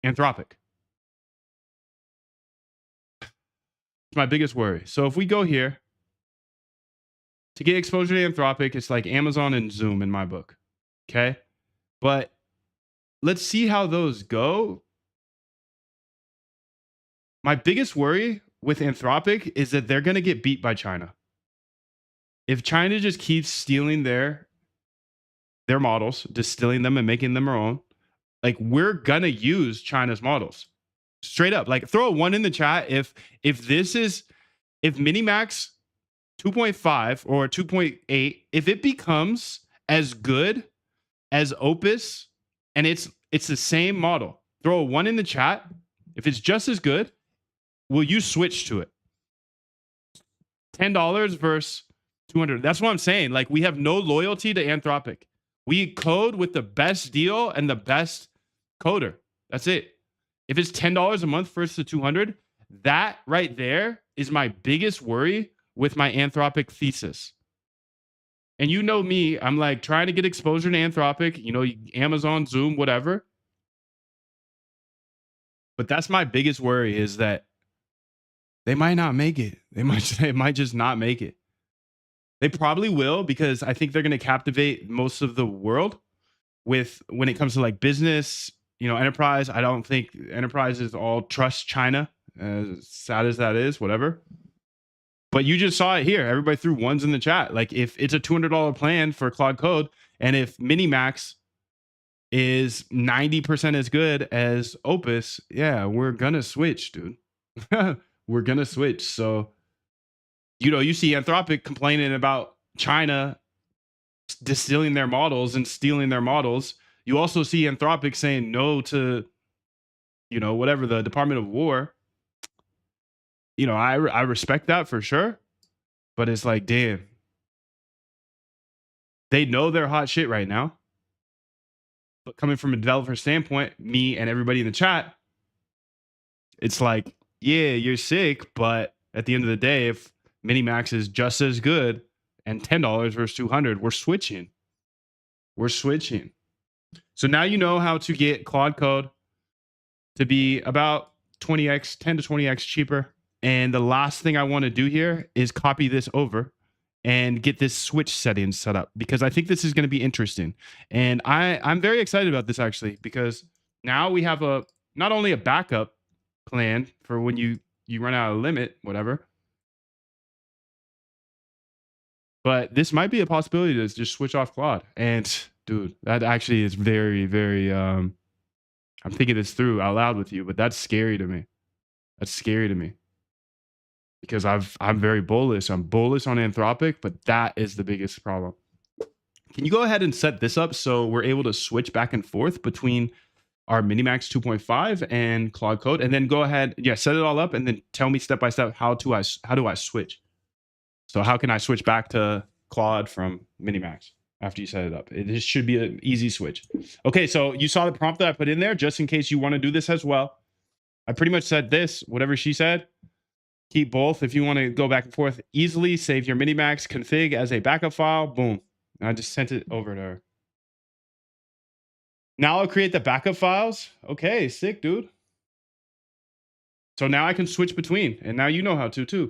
Anthropic. It's my biggest worry. So if we go here to get exposure to Anthropic, it's like Amazon and Zoom in my book. Okay. But let's see how those go. My biggest worry with Anthropic is that they're going to get beat by China. If China just keeps stealing their models, distilling them and making them our own, like we're going to use China's models. Straight up. Like throw a 1 in the chat if MiniMax 2.5 or 2.8, if it becomes as good as Opus and it's the same model, throw a 1 in the chat. If it's just as good, will you switch to it? $10 versus 200. That's what I'm saying. Like we have no loyalty to Anthropic. We code with the best deal and the best coder. That's it. If it's $10 a month versus the 200, that right there is my biggest worry with my Anthropic thesis. And you know me, I'm like trying to get exposure to Anthropic, you know, Amazon, Zoom, whatever. But that's my biggest worry is that they might not make it. They might just not make it. They probably will because I think they're going to captivate most of the world with when it comes to like business, you know, enterprise. I don't think enterprises all trust China, as sad as that is, whatever. But you just saw it here. Everybody threw 1s in the chat. Like if it's a $200 plan for Claude Code, and if MiniMax is 90% as good as Opus, yeah, we're gonna switch, dude. We're gonna switch. So, you know, you see Anthropic complaining about China distilling their models and stealing their models. You also see Anthropic saying no to, you know, whatever, the Department of War. You know, I respect that for sure. But it's like, damn. They know they're hot shit right now. But coming from a developer standpoint, me and everybody in the chat, it's like, yeah, you're sick, but at the end of the day, if MiniMax is just as good and $10 versus 200, we're switching. We're switching. So now you know how to get Claude Code to be about 20x, 10 to 20x cheaper. And the last thing I want to do here is copy this over and get this switch settings set up because I think this is going to be interesting. And I'm very excited about this actually because now we have not only a backup plan for when you run out of limit, whatever, but this might be a possibility to just switch off Claude. And dude, that actually is very, very, I'm thinking this through out loud with you, but that's scary to me. That's scary to me. Because I'm very bullish. I'm bullish on Anthropic, but that is the biggest problem. Can you go ahead and set this up so we're able to switch back and forth between our MiniMax 2.5 and Claude Code, and then go ahead, set it all up, and then tell me step by step how do I switch. So how can I switch back to Claude from MiniMax after you set it up? It should be an easy switch. Okay, so you saw the prompt that I put in there, just in case you want to do this as well. I pretty much said this, whatever she said. Keep both if you want to go back and forth easily. Save your MiniMax config as a backup file. Boom. And I just sent it over to her. Now I'll create the backup files. Okay, sick, dude. So now I can switch between. And now you know how to too.